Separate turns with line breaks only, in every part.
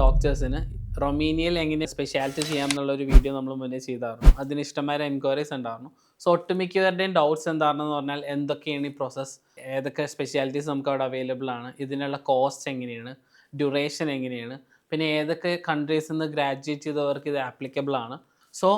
ഡോക്ടേഴ്സിന് റൊമീനിയയിൽ എങ്ങനെ speciality ചെയ്യാമെന്നുള്ളൊരു video നമ്മൾ മുന്നേ ചെയ്തായിരുന്നു. അതിന് ഇഷ്ടംമാരെ എൻക്വയറീസ് ഉണ്ടായിരുന്നു. സോ ഒട്ടുമിക്കവരുടെയും ഡൗട്ട്സ് എന്താണെന്ന് പറഞ്ഞാൽ എന്തൊക്കെയാണ് ഈ പ്രോസസ്സ്, ഏതൊക്കെ സ്പെഷ്യാലിറ്റീസ് നമുക്ക് അവിടെ അവൈലബിൾ ആണ്, ഇതിനുള്ള കോസ്റ്റ് എങ്ങനെയാണ്, ഡ്യൂറേഷൻ എങ്ങനെയാണ്, പിന്നെ ഏതൊക്കെ കൺട്രീസിൽ നിന്ന് ഗ്രാജുവേറ്റ് ചെയ്തവർക്ക് ഇത് ആപ്ലിക്കബിൾ ആണ്. സോ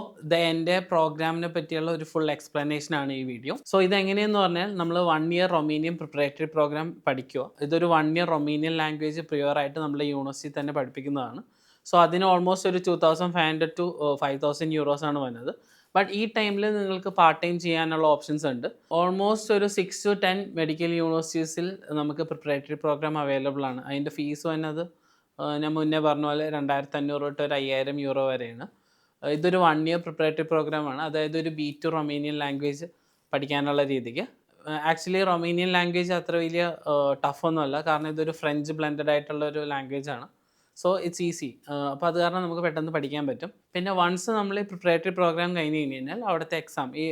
എൻ്റെ പ്രോഗ്രാമിനെ പറ്റിയുള്ള ഒരു ഫുൾ എക്സ്പ്ലനേഷൻ ആണ് ഈ വീഡിയോ. സോ ഇതെങ്ങനെയെന്ന് പറഞ്ഞാൽ നമ്മൾ 1 ഇയർ റൊമീനിയൻ പ്രിപ്പറേറ്ററി പ്രോഗ്രാം പഠിക്കുക. ഇതൊരു 1 ഇയർ റൊമീനിയൻ ലാംഗ്വേജ് പ്രിയറായിട്ട് നമ്മൾ യൂണിവേഴ്സിറ്റി തന്നെ പഠിപ്പിക്കുന്നതാണ്. സോ അതിന് ഓൾമോസ്റ്റ് ഒരു 2500 to 5000 euros ആണ് വന്നത്. ബട്ട് ഈ ടൈമിൽ നിങ്ങൾക്ക് പാർട്ട് ടൈം ചെയ്യാനുള്ള ഓപ്ഷൻസ് ഉണ്ട്. ഓൾമോസ്റ്റ് ഒരു 6 to 10 മെഡിക്കൽ യൂണിവേഴ്സിറ്റീസിൽ നമുക്ക് പ്രിപ്പറേറ്ററി പ്രോഗ്രാം അവൈലബിൾ ആണ്. അതിൻ്റെ ഫീസ് വന്നത് ഞാൻ മുന്നേ പറഞ്ഞ പോലെ 2500 തൊട്ട് ഒരു 5000 euro വരെയാണ്. ഇതൊരു 1 ഇയർ പ്രിപ്പറേറ്ററി പ്രോഗ്രാമാണ്. അതായത് ഒരു B2 റൊമീനിയൻ ലാംഗ്വേജ് പഠിക്കാനുള്ള രീതിക്ക്. ആക്ച്വലി റൊമീനിയൻ ലാംഗ്വേജ് അത്ര വലിയ ടഫൊന്നുമല്ല, കാരണം ഇതൊരു ഫ്രഞ്ച് ബ്ലെൻഡഡ് ആയിട്ടുള്ള ഒരു ലാംഗ്വേജ് ആണ്. So it's easy. അപ്പോൾ അത് കാരണം നമുക്ക് പെട്ടെന്ന് പഠിക്കാൻ പറ്റും. പിന്നെ വൺസ് നമ്മൾ ഈ പ്രിപ്പറേറ്ററി പ്രോഗ്രാം കഴിഞ്ഞ് കഴിഞ്ഞാൽ അവിടുത്തെ എക്സാം, ഈ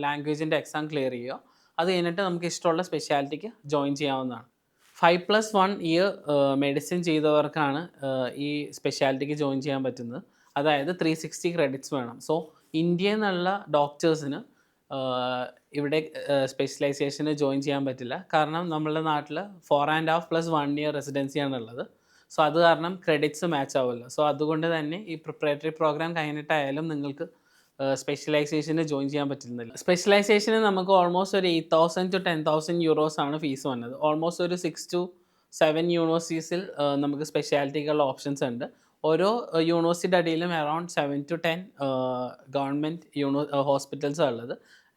ലാംഗ്വേജിൻ്റെ എക്സാം ക്ലിയർ ചെയ്യുക. അത് കഴിഞ്ഞിട്ട് നമുക്ക് ഇഷ്ടമുള്ള സ്പെഷ്യാലിറ്റിക്ക് ജോയിൻ ചെയ്യാവുന്നതാണ്. 5+1 ഇയർ മെഡിസിൻ ചെയ്തവർക്കാണ് ഈ സ്പെഷ്യാലിറ്റിക്ക് ജോയിൻ ചെയ്യാൻ പറ്റുന്നത്. അതായത് 360 ക്രെഡിറ്റ്സ് വേണം. സോ ഇന്ത്യയിൽ നിന്നുള്ള ഡോക്ടേഴ്സിന് ഇവിടെ സ്പെഷ്യലൈസേഷന് ജോയിൻ ചെയ്യാൻ പറ്റില്ല. കാരണം നമ്മളുടെ നാട്ടിൽ 4.5+1 ഇയർ റെസിഡൻസിയാണുള്ളത്. സോ അത് കാരണം ക്രെഡിറ്റ്സ് മാച്ച് ആവുമല്ലോ. സോ അതുകൊണ്ട് തന്നെ ഈ പ്രിപ്പറേറ്ററി പ്രോഗ്രാം കഴിഞ്ഞിട്ടായാലും നിങ്ങൾക്ക് സ്പെഷ്യലൈസേഷന് ജോയിൻ ചെയ്യാൻ പറ്റുന്നില്ല. സ്പെഷ്യലൈസേഷന് നമുക്ക് ഓൾമോസ്റ്റ് ഒരു 8000 to 10,000 euros ആണ് ഫീസ് വന്നത്. ഓൾമോസ്റ്റ് ഒരു 6 to 7 യൂണിവേഴ്സിറ്റീസിൽ നമുക്ക് സ്പെഷ്യാലിറ്റിക്കുള്ള ഓപ്ഷൻസ് ഉണ്ട്. ഓരോ യൂണിവേഴ്സിറ്റിയുടെ അടിയിലും അറൗണ്ട് 7 to 10 ഗവൺമെൻറ് ഹോസ്പിറ്റൽസാണ് ഉള്ളത്.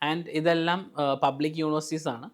ആൻഡ് ഇതെല്ലാം പബ്ലിക് യൂണിവേഴ്സിറ്റീസ് ആണ്.